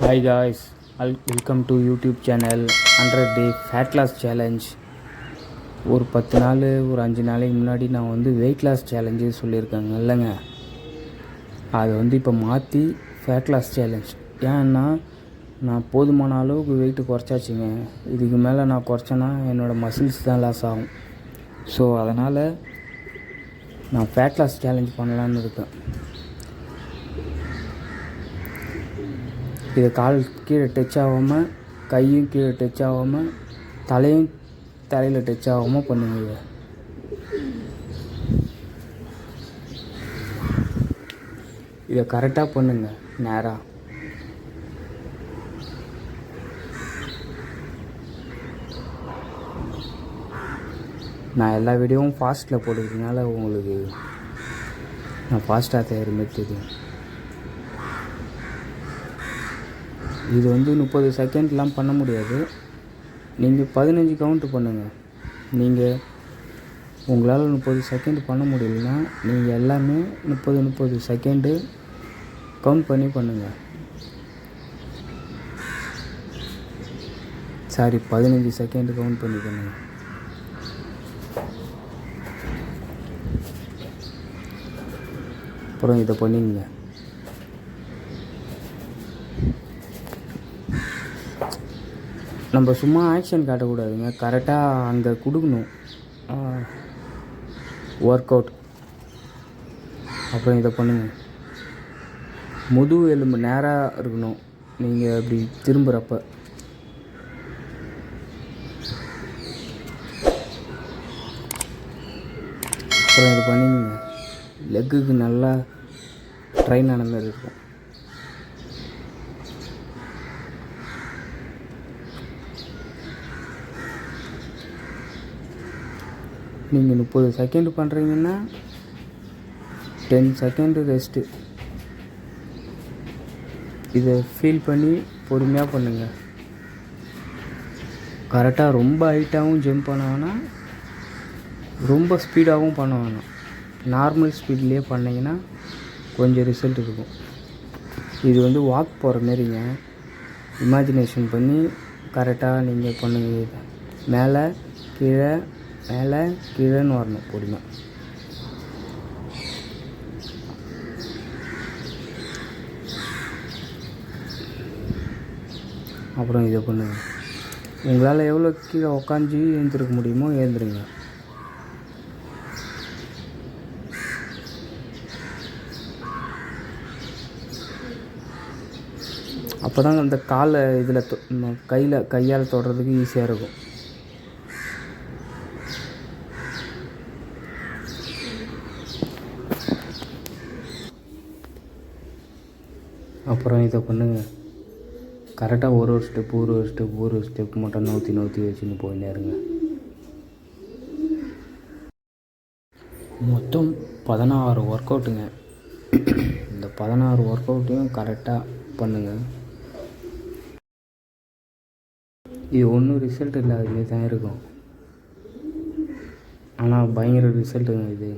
Hi guys, welcome to YouTube channel 100 Day Fat Loss Challenge. ஒரு 10 நாள் ஒரு 5 நாளைக்கு முன்னாடி நான் வந்து வெயிட் லாஸ் சேலஞ்சு சொல்லியிருக்கேங்க இல்லைங்க. அதை வந்து இப்போ மாற்றி ஃபேட் லாஸ் சேலஞ்ச். ஏன்னா நான் போதுமான அளவுக்கு வெயிட்டு குறைச்சாச்சுங்க. இதுக்கு மேலே நான் குறைச்சேன்னா என்னோடய மசில்ஸ் தான் லாஸ் ஆகும். ஸோ அதனால் நான் ஃபேட் லாஸ் சேலஞ்ச் பண்ணலான்னு இருக்கேன். இது கால் கீழே டச் ஆகாமல், கையும் கீழே டச் ஆகாமல், தலையும் தலையில் டச் ஆகாமல் பண்ணுங்க. இதை கரெக்டாக பண்ணுங்க. நேராக நான் எல்லா வீடியோவும் ஃபாஸ்ட்டில் போட்டுக்கிறதுனால உங்களுக்கு நான் ஃபாஸ்ட்டாக தயார் மாதிரி தெரியும். இது வந்து 30 செகண்ட்லாம் பண்ண முடியாது. நீங்கள் 15 கவுண்ட்டு பண்ணுங்கள். நீங்கள் உங்களால் 30 செகண்ட் பண்ண முடியலன்னா நீங்கள் எல்லாமே 30 செகண்டு கவுண்ட் பண்ணி பண்ணுங்கள். 15 செகண்ட் கவுண்ட் பண்ணி பண்ணுங்கள். அப்புறம் இதை பண்ணிங்க. நம்ம சும்மா ஆக்ஷன் காட்டக்கூடாதுங்க, கரெக்டாக அங்கே கொடுக்கணும் ஒர்க் அவுட். அப்புறம் இதை பண்ணுங்கள். முதுகு எலும்பு நேராக இருக்கணும் நீங்கள் அப்படி திரும்புகிறப்ப. அப்புறம் இதை பண்ணிங்க. லெக்குக்கு நல்லா ட்ரைன் ஆன மாதிரி இருக்கும். நீங்கள் 30 செகண்ட் பண்ணுறீங்கன்னா 10 செகண்டு ரெஸ்ட்டு. இதை ஃபீல் பண்ணி பொறுமையாக பண்ணுங்கள். கரெக்டாக ரொம்ப ஹைட்டாகவும் ஜம்ப் பண்ண வேணாம், ரொம்ப ஸ்பீடாகவும் பண்ண வேணாம். நார்மல் ஸ்பீட்லேயே பண்ணிங்கன்னா கொஞ்சம் ரிசல்ட் இருக்கும். இது வந்து வாக் போகிற மாரிங்க. இமேஜினேஷன் பண்ணி கரெக்டாக நீங்கள் பண்ணுங்க. மேலே கீழே மேலே கீழேன்னு வரணும் பொறுமை. அப்புறம் இதை பண்ணுங்க. உங்களால் எவ்வளோ கீழே உக்காஞ்சி எழுந்திருக்க முடியுமோ எழுந்துருங்க. அப்போ தான் அந்த காலை இதில் கையால் தொடுறதுக்கு ஈஸியாக இருக்கும். அப்புறம் இதை பண்ணுங்க. கரெக்டாக ஒரு ஸ்டெப் மட்டும் நவுத்தி வச்சுன்னு போயினே இருங்க. மொத்தம் 16 ஒர்க் அவுட்டுங்க. இந்த 16 ஒர்க் அவுட்டையும் கரெக்டாக பண்ணுங்கள். இது ஒன்றும் ரிசல்ட் இல்லாதே தான் இருக்கும், ஆனால் பயங்கர ரிசல்ட்டுங்க. இது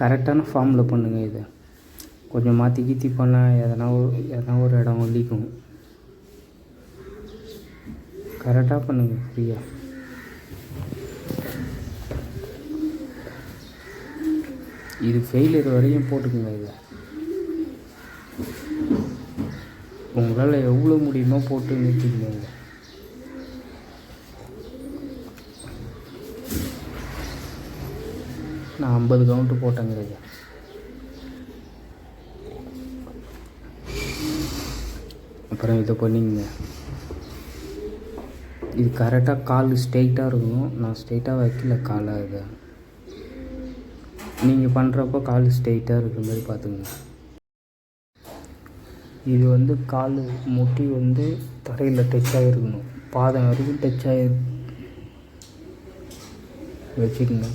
கரெக்டான ஃபார்மில் பண்ணுங்கள். இதை கொஞ்சம் மாற்றி பண்ணால் எதனா ஒரு இடம் ஒல்லிக்கும். கரெக்டாக பண்ணுங்கள் ஃப்ரீயாக. இது ஃபெயிலியர் வரையும் போட்டுக்குங்க. இதை உங்களால் எவ்வளோ முடியுமோ போட்டு நிறுத்திக்கங்க. நான் 50 கவுண்ட்டு போட்டேங்க. இது அப்புறம் இதை பண்ணிங்க. இது கரெக்டாக கால் ஸ்ட்ரெயிட்டாக இருக்கணும். நான் ஸ்ட்ரெயிட்டாக வைக்கல காலை. இதை நீங்கள் பண்ணுறப்போ கால் ஸ்ட்ரெயிட்டாக இருக்கிற மாதிரி பார்த்துங்க. இது வந்து கால் முட்டி வந்து தரையில் டச் ஆகிருக்கணும், பாதம் வரைக்கும் டச் ஆகி வச்சுக்கோங்க.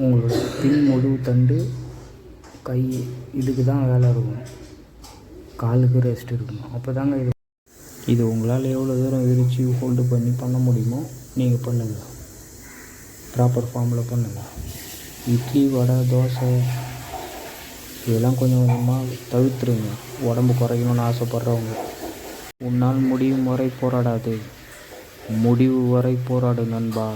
உங்களோட பின் முதுகு தண்டு கை இதுக்கு தான் வேலை இருக்கும், காலுக்கு ரெஸ்ட் இருக்கணும். அப்போ தாங்க இது உங்களால் எவ்வளோ தூரம் விரித்து ஹோல்டு பண்ண முடியுமோ நீங்கள் பண்ணுங்கள். ப்ராப்பர் ஃபார்மில் பண்ணுங்கள். இட்லி, வடை, தோசை இதெல்லாம் கொஞ்சம் கொஞ்சமாக தவிர்த்துருங்க. உடம்பு குறைக்கணும்னு ஆசைப்பட்றவங்க. உன்னால் முடியும் வரை போராடாதே, முடிவு வரை போராடு நண்பா.